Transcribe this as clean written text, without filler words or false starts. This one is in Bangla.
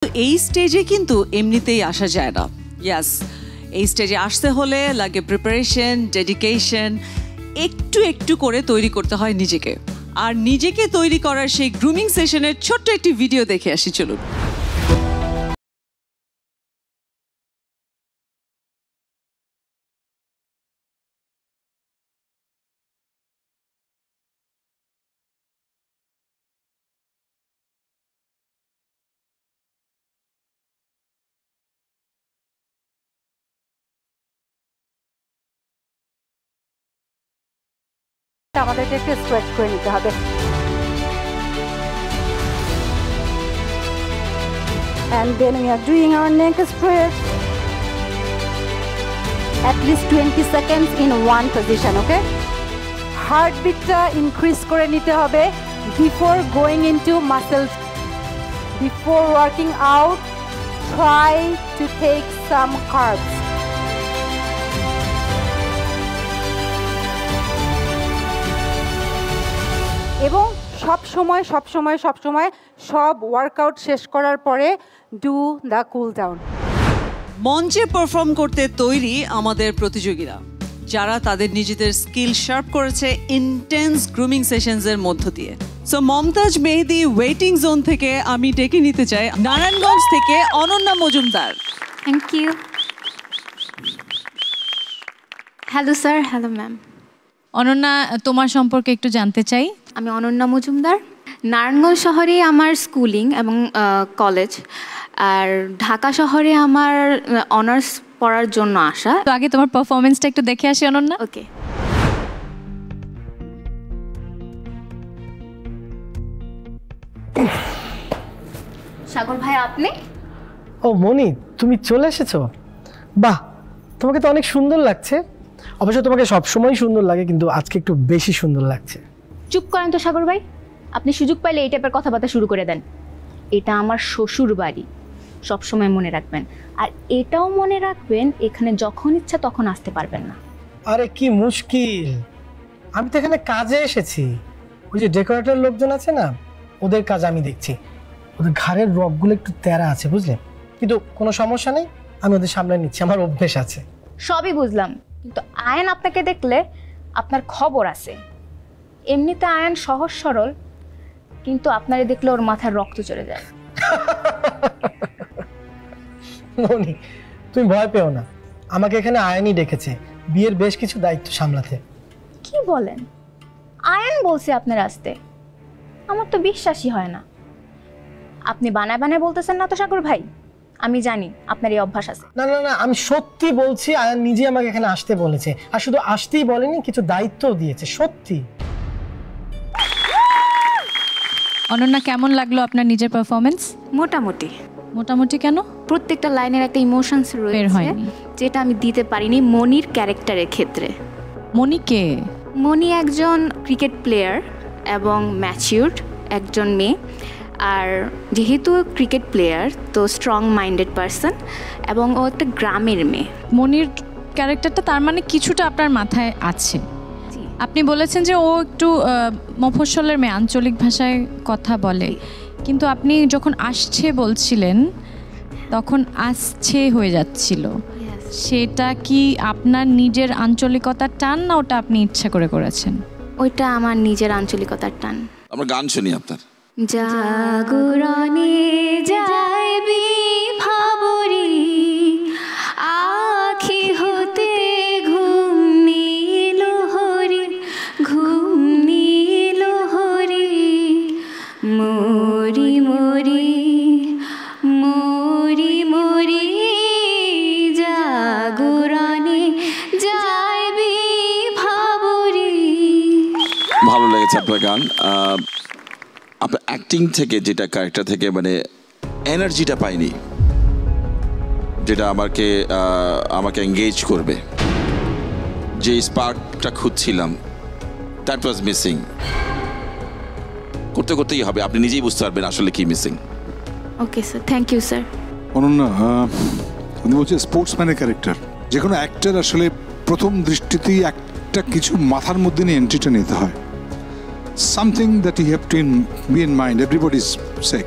এই স্টেজে কিন্তু এমনিতেই আসা যায় না। ইয়াস, এই স্টেজে আসতে হলে লাগে প্রিপারেশন, ডেডিকেশন, একটু একটু করে তৈরি করতে হয় নিজেকে। আর নিজেকে তৈরি করার সেই গ্রুমিং সেশনের ছোট্ট একটি ভিডিও দেখে আসি, চলুন। আমাদেরকে একটু স্ট্রেচ করে নিতে হবে। And then we are doing our neck stretch at least 20 seconds in one position, okay? Heartbeat increase করে নিতে হবে before going into muscles. Before working out, try to take some carbs. এবং সব ওয়ার্কআউট শেষ করার পরে ডু দ্য কুল ডাউন। মঞ্চে পারফর্ম করতে তৈরি আমাদের প্রতিযোগীরা, যারা তাদের নিজেদের স্কিল শার্প করেছে ইন্টেন্স গ্রুমিং সেশনসের মধ্য দিয়ে। So Momtaz Mehedi waiting zone থেকে আমি ডেকে নিতে চাই নারায়ণগঞ্জ থেকে Ananya Majumdar. Thank you. Hello sir. Hello ma'am. Ananya, তোমার সম্পর্কে একটু জানতে চাই। আমি অনন্যা মজুমদার। নারায়ণগঞ্জ শহরে আমার স্কুলিং এবং কলেজ, আর ঢাকা শহরে আমার অনার্স পড়ার জন্য আসা। তো আগে তোমার পারফরমেন্সটা একটু দেখে আসি অনন্যা। ওকে। সাগর ভাই, আপনি? ও মনি, তুমি চলে এসেছো? বাহ, তোমাকে তো অনেক সুন্দর লাগছে। অবশ্য তোমাকে সবসময় সুন্দর লাগে, কিন্তু আজকে একটু বেশি সুন্দর লাগছে। চুপ করেন তো সাগর ভাই, আপনি সুযোগ পাইলে এই টাইপের কথাবার্তা শুরু করে দেন। এটা আমার শ্বশুর বাড়ি, সবসময় মনে রাখবেন। আর এটাও মনে রাখবেন, এখানে যখন ইচ্ছা তখন আসতে পারবেন না। আরে কি মুশকিল, আমি তো এখানে কাজে এসেছি। ওই যে ডেকোরেটর লোকজন আছে না, ওদের কাজ আমি দেখছি। ওদের ঘাড়ের রগগুলো একটু তেরা আছে, বুঝলে? কিন্তু কোনো সমস্যা নেই, আমি ওদের সামনে নিচ্ছি, আমার অভ্যেস আছে। সবই বুঝলাম, কিন্তু আয়ন আপনাকে দেখলে আপনার খবর আছে। এমনিতে আয়ন সহজ সরল, কিন্তু আপনারে দেখলে ওর মাথায় রক্ত চলে যায়। মনি, তুমি ভয় পেও না, আমাকে এখানে আয়নই ডেকেছে বিয়ের বেশ কিছু দায়িত্ব সামলাতে। কি বলেন? আয়ন বলছে আপনার আসতে? আমার তো বিশ্বাসই হয় না। আপনি বানায় বানায় বলতেছেন না তো সাগর ভাই? আমি জানি আপনার এই অভ্যাস আছে। না না না, আমি সত্যি বলছি, আয়ন নিজে আমাকে এখানে আসতে বলেছে। আর শুধু আসতেই বলেনি, কিছু দায়িত্বও দিয়েছে, সত্যি। অনন্যা, কেমন লাগলো আপনার নিজের পারফরমেন্স? মোটামুটি। মোটামুটি কেন? প্রত্যেকটা লাইনের একটা ইমোশনস রয়েছে, যেটা আমি দিতে পারিনি মনির ক্যারেক্টারের ক্ষেত্রে। মনি কে? মনি একজন ক্রিকেট প্লেয়ার এবং ম্যাচিউরড একজন মেয়ে। আর যেহেতু ক্রিকেট প্লেয়ার, তো স্ট্রং মাইন্ডেড পারসন, এবং ও একটা গ্রামের মেয়ে। মনির ক্যারেক্টারটা তার মানে কিছুটা আপনার মাথায় আছে। আপনি বলেছেন যে ও একটু মফস্বলের মেয়ে, আঞ্চলিক ভাষায় কথা বলে, কিন্তু আপনি যখন আসছে বলছিলেন তখন আসছে হয়ে যাচ্ছিল। সেটা কি আপনার নিজের আঞ্চলিকতার টান, না ওটা আপনি ইচ্ছা করে করেছেন? ওইটা আমার নিজের আঞ্চলিকতার টান। আমরা গান শুনি আপনার। জাগরণে যাইবি ভাবরি, আখি হতে ঘুম নীল হরি, ঘুম নীল হরি, মরি মরি মরি মরি, জাগরণে যাইবি ভাবরি। ভালো লেগেছে আপনার গান। আপনার অ্যাক্টিং থেকে, যেটা ক্যারেক্টার থেকে মানে এনার্জিটা পাইনি, যেটা আমাকে এঙ্গেজ করবে, যে স্পার্কটা খুঁজছিলাম, দ্যাট ওয়াজ মিসিং। করতে করতেই হবে, আপনি নিজেই বুঝতে পারবেন আসলে কি missing. Okay sir, thank you sir. Ananya, উনি বলছে স্পোর্টসম্যানের ক্যারেক্টার। যে কোনো অ্যাক্টার আসলে প্রথম দৃষ্টিতেই একটা কিছু মাথার মধ্যে নিয়ে এন্ট্রিটা নিতে হয়। Something that you have to be in mind, everybody's sick.